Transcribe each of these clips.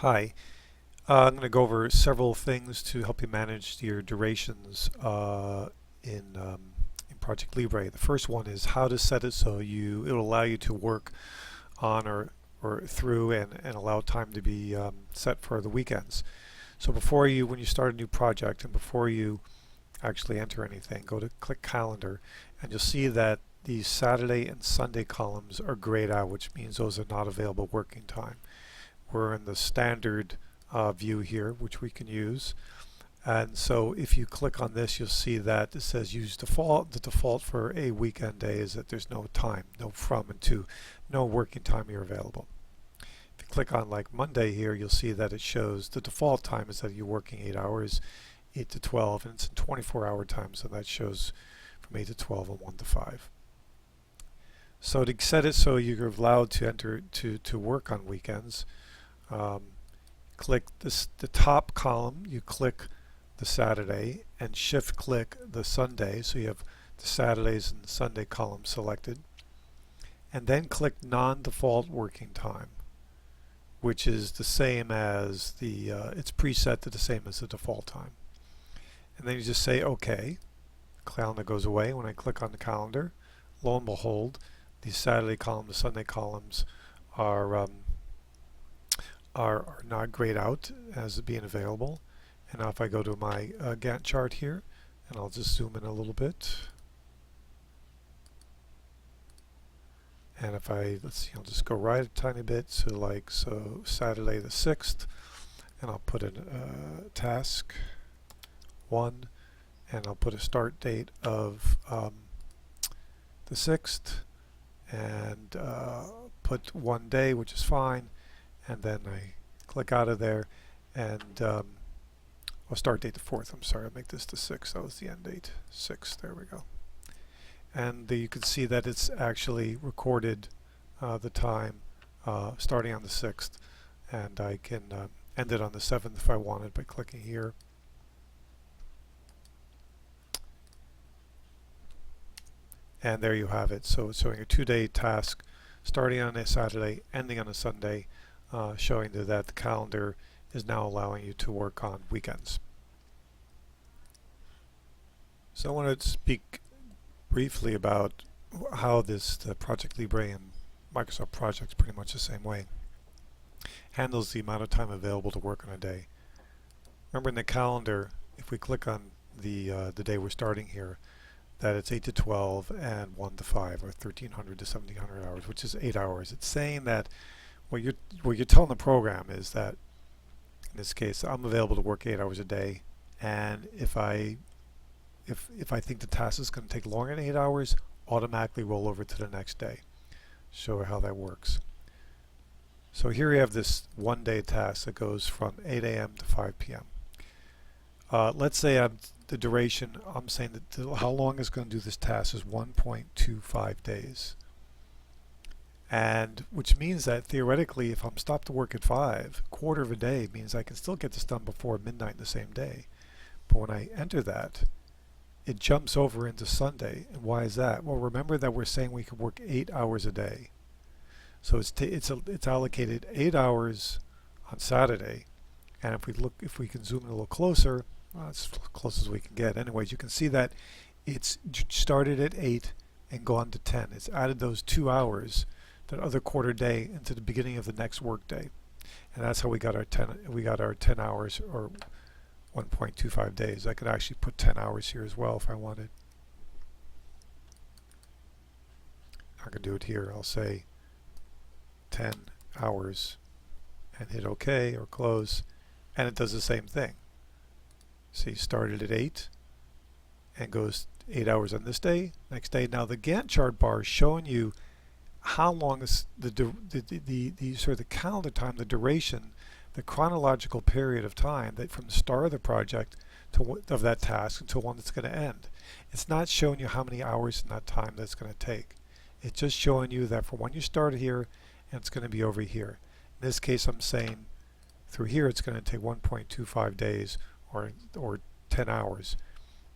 Hi, I'm going to go over several things to help you manage your durations in ProjectLibre. The first one is how to set it so it'll allow you to work on or through and allow time to be set for the weekends. So when you start a new project and before you actually enter anything, go to click calendar and you'll see that these Saturday and Sunday columns are grayed out, which means those are not available working time. We're in the standard view here, which we can use. And so if you click on this, you'll see that it says use default. The default for a weekend day is that there's no time, no from and to, no working time here available. If you click on like Monday here, you'll see that it shows the default time is that you're working 8 hours, 8 to 12, and it's in 24-hour time, so that shows from 8 to 12 and 1 to 5. So to set it so you're allowed to enter to work on weekends, click the top column, you click the Saturday and shift click the Sunday, so you have the Saturdays and Sunday column selected, and then click non-default working time, which is the same as it's preset to the same as the default time. And then you just say OK. Calendar goes away. When I click on the calendar, lo and behold, the Saturday column, the Sunday columns are not grayed out as being available. And now if I go to my Gantt chart here, and I'll just zoom in a little bit, and if let's see, I'll just go right a tiny bit, so Saturday the 6th, and I'll put in task 1, and I'll put a start date of the 6th, and put 1 day, which is fine, and then I click out of there, and I'll start date the 4th. I'm sorry, I'll make this the 6th. That was the end date. 6th, there we go. And you can see that it's actually recorded the time starting on the 6th, and I can end it on the 7th if I wanted by clicking here. And there you have it. So it's showing a 2-day task starting on a Saturday, ending on a Sunday, showing that the calendar is now allowing you to work on weekends. So I want to speak briefly about how the ProjectLibre and Microsoft Projects, pretty much the same way, handles the amount of time available to work on a day. Remember, in the calendar, if we click on the day we're starting here, that it's 8 to 12 and 1 to 5, or 1300 to 1700 hours, which is 8 hours. It's saying that what you're telling the program is that in this case I'm available to work 8 hours a day, and if I think the task is going to take longer than 8 hours, automatically roll over to the next day. Show how that works. So here we have this 1-day task that goes from 8 a.m. to 5 p.m. Let's say the duration, I'm saying that how long it's going to do this task is 1.25 days. And which means that theoretically, if I'm stopped to work at 5, a quarter of a day means I can still get this done before midnight the same day. But when I enter that, it jumps over into Sunday. And why is that? Well, remember that we're saying we could work 8 hours a day. So it's allocated 8 hours on Saturday. And if we can zoom in a little closer, well, as close as we can get. Anyways, you can see that it's started at 8 and gone to 10. It's added those 2 hours, that other quarter day, into the beginning of the next work day, and that's how we got our 10 hours, or 1.25 days. I could actually put 10 hours here as well if I wanted. I can do it here. I'll say 10 hours and hit OK or close, and it does the same thing. See, started at 8 and goes 8 hours on this day, next day. Now the Gantt chart bar is showing you how long is the sort of the calendar time, the duration, the chronological period of time that from the start of the project of that task until one that's going to end. It's not showing you how many hours in that time that's going to take. It's just showing you that from when you start here and it's going to be over here. In this case, I'm saying through here it's going to take 1.25 days or 10 hours.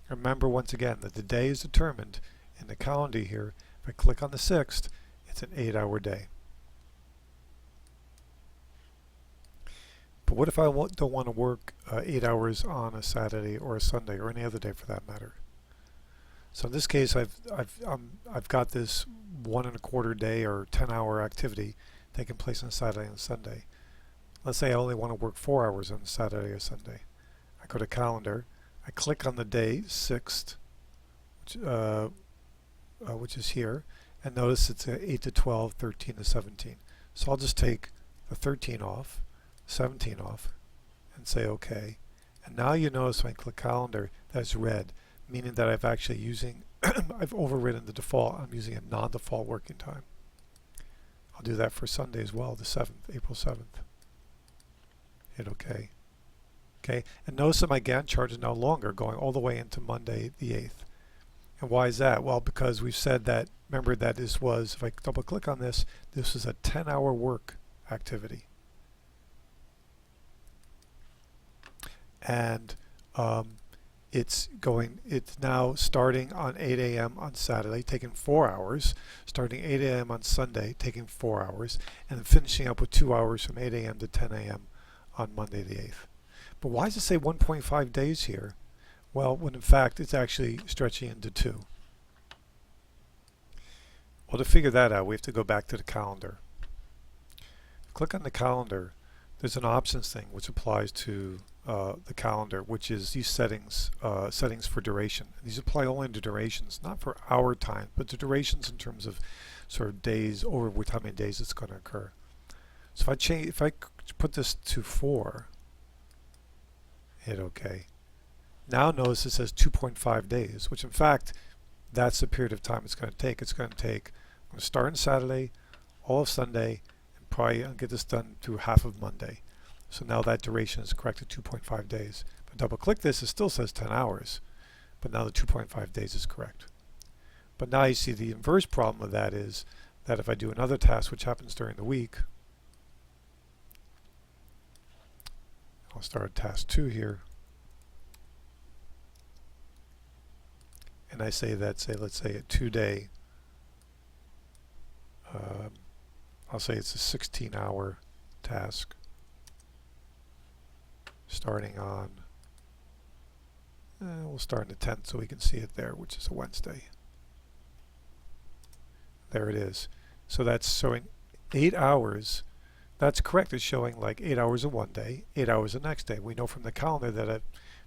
Remember once again that the day is determined in the calendar here. If I click on the 6th, it's an 8-hour day. But what if I don't want to work 8 hours on a Saturday or a Sunday or any other day for that matter? So in this case, I've got this 1.25 day or 10-hour activity taking place on Saturday and Sunday. Let's say I only want to work 4 hours on Saturday or Sunday. I go to calendar, I click on the day 6th, which is here, and notice it's 8 to 12, 13 to 17. So I'll just take the 13 off, 17 off, and say OK. And now you notice when I click calendar, that's red, meaning that I've actually I've overridden the default. I'm using a non-default working time. I'll do that for Sunday as well, the 7th, April 7th. Hit OK. Okay, and notice that my Gantt chart is no longer going all the way into Monday the 8th. And why is that? Well, because we've said that, remember that this was, if I double click on this, this was a 10-hour work activity. And it's now starting on 8 a.m. on Saturday, taking 4 hours, starting 8 a.m. on Sunday, taking 4 hours, and then finishing up with 2 hours from 8 a.m. to 10 a.m. on Monday the 8th. But why does it say 1.5 days here? Well, when in fact it's actually stretching into 2. Well, to figure that out, we have to go back to the calendar. Click on the calendar. There's an options thing which applies to the calendar, which is these settings for duration. These apply only to durations, not for hour time, but to durations in terms of sort of days, over with how many days it's going to occur. So if I put this to 4, hit OK. Now notice it says 2.5 days, which in fact that's the period of time it's going to take. I'm going to start on Saturday, all of Sunday, and probably get this done through half of Monday. So now that duration is correct at 2.5 days. If I double click this, it still says 10 hours, but now the 2.5 days is correct. But now you see the inverse problem of that is that if I do another task which happens during the week, I'll start at task 2 here, and I say that, let's say a 2-day, I'll say it's a 16-hour task starting on, we'll start on the 10th so we can see it there, which is a Wednesday. There it is. So that's showing 8 hours. That's correct. It's showing like 8 hours in one day, 8 hours the next day. We know from the calendar that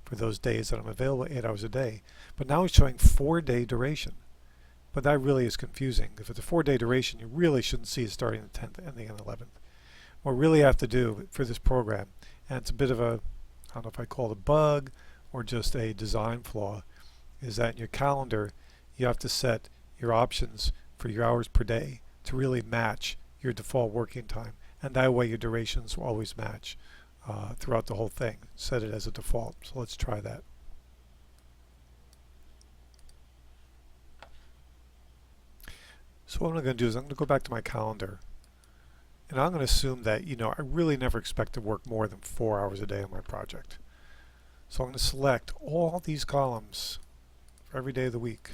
for those days that I'm available, 8 hours a day. But now it's showing 4-day duration. But that really is confusing. If it's a 4-day duration, you really shouldn't see it starting on the 10th and ending on the 11th. What we really have to do for this program, and it's a bit of a, I don't know if I call it a bug or just a design flaw, is that in your calendar, you have to set your options for your hours per day to really match your default working time. And that way your durations will always match throughout the whole thing. Set it as a default. So let's try that. So what I'm going to do is I'm going to go back to my calendar, and I'm going to assume that, I really never expect to work more than 4 hours a day on my project. So I'm going to select all these columns for every day of the week,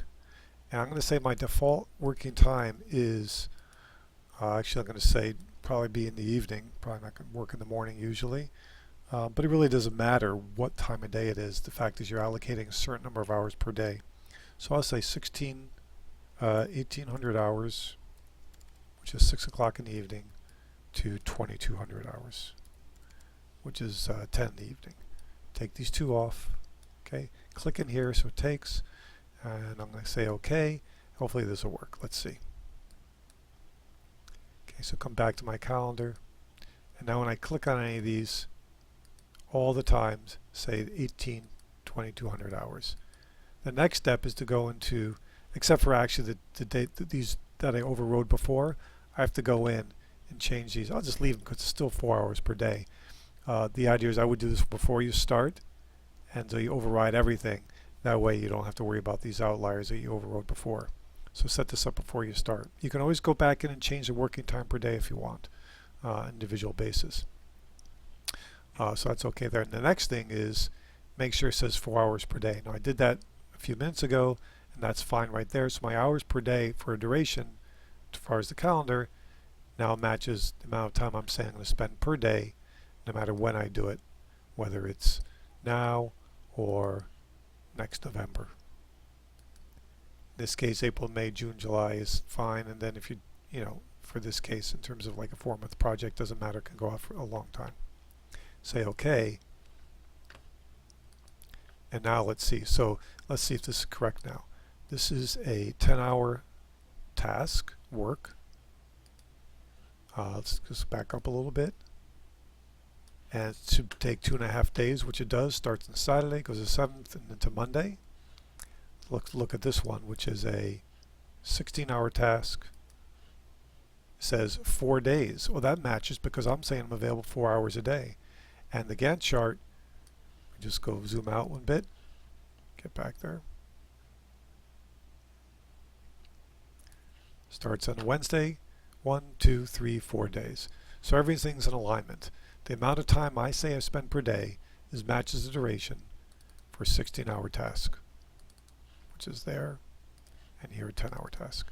and I'm going to say my default working time is, actually I'm going to say probably be in the evening. Probably not going to work in the morning usually, but it really doesn't matter what time of day it is. The fact is you're allocating a certain number of hours per day. So I'll say 1800 hours, which is 6 o'clock in the evening, to 2200 hours, which is 10 in the evening. Take these two off. Okay, click in here so it takes, and I'm going to say OK. Hopefully this will work. Let's see. Okay, so come back to my calendar, and now when I click on any of these, all the times say 2200 hours. The next step is to go into, except for actually the date these that I overrode before, I have to go in and change these. I'll just leave them because it's still 4 hours per day. The idea is I would do this before you start, and so you override everything. That way you don't have to worry about these outliers that you overrode before. So set this up before you start. You can always go back in and change the working time per day if you want, on an individual basis. So that's okay there. And the next thing is make sure it says 4 hours per day. Now I did that a few minutes ago, and that's fine right there. So my hours per day for a duration, as far as the calendar, now matches the amount of time I'm saying I'm going to spend per day no matter when I do it, whether it's now or next November. In this case, April, May, June, July is fine, and then if you know, for this case, in terms of like a 4-month project, doesn't matter, can go off for a long time. Say OK, and now let's see. So let's see if this is correct now. This is a 10-hour task, work. Let's just back up a little bit. And it should take 2.5 days, which it does. Starts on Saturday, goes to 7th, and into Monday. Look at this one, which is a 16-hour task. It says 4 days. Well, that matches because I'm saying I'm available 4 hours a day. And the Gantt chart, just go zoom out one bit, get back there. Starts on Wednesday, 1, 2, 3, 4 days. So everything's in alignment. The amount of time I say I spend per day matches the duration for a 16-hour task, which is there, and here a 10-hour task.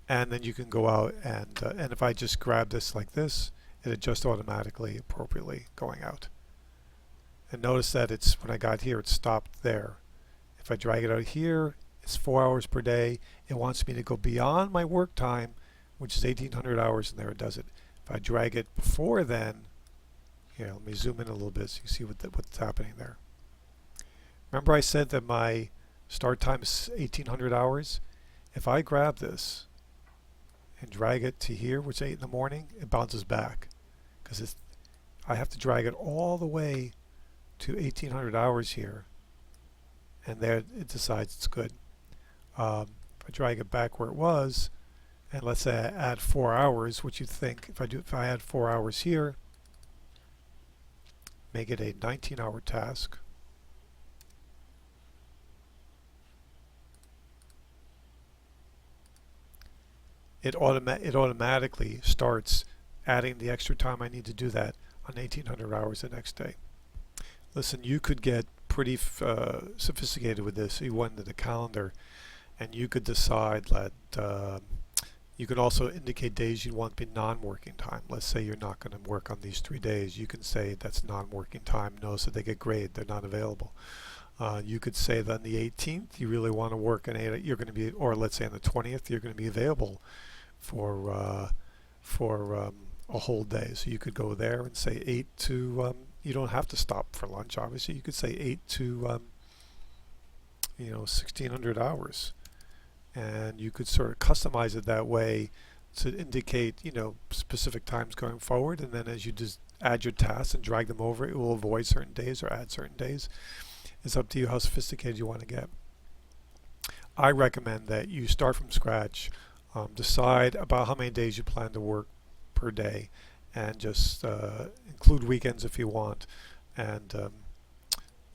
And then you can go out and if I just grab this like this, it adjusts automatically, appropriately going out. And notice that it's, when I got here, it stopped there. If I drag it out here, it's 4 hours per day. It wants me to go beyond my work time, which is 1,800 hours, and there it does it. If I drag it before then, here, let me zoom in a little bit so you see what's happening there. Remember I said that my start time is 1,800 hours? If I grab this and drag it to here, which is 8 in the morning, it bounces back. Because I have to drag it all the way to 1,800 hours here, and there it decides it's good. If I drag it back where it was, and let's say I add 4 hours, which you'd think if I add 4 hours here, make it a 19-hour task. It automatically starts adding the extra time I need to do that on 1,800 hours the next day. Listen, you could get pretty sophisticated with this. You went into the calendar, and you could decide that you could also indicate days you want to be non-working time. Let's say you're not going to work on these 3 days. You can say that's non-working time. Notice that they get grayed. They're not available. You could say that on the 18th you really want to work on 8. You're going to be, or let's say on the 20th you're going to be available for a whole day. So you could go there and say 8 to. You don't have to stop for lunch. Obviously, you could say 8 to 1,600 hours. And you could sort of customize it that way to indicate, specific times going forward. And then as you just add your tasks and drag them over, it will avoid certain days or add certain days. It's up to you how sophisticated you want to get. I recommend that you start from scratch, decide about how many days you plan to work per day, and just include weekends if you want. And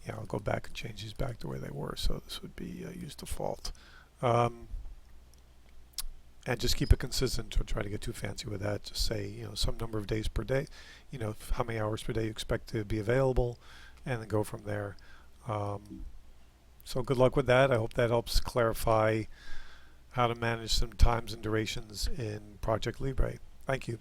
I'll go back and change these back to where they were. So this would be use default. And just keep it consistent. Don't try to get too fancy with that. Just say, some number of days per day, how many hours per day you expect to be available, and then go from there. So good luck with that. I hope that helps clarify how to manage some times and durations in ProjectLibre. Thank you.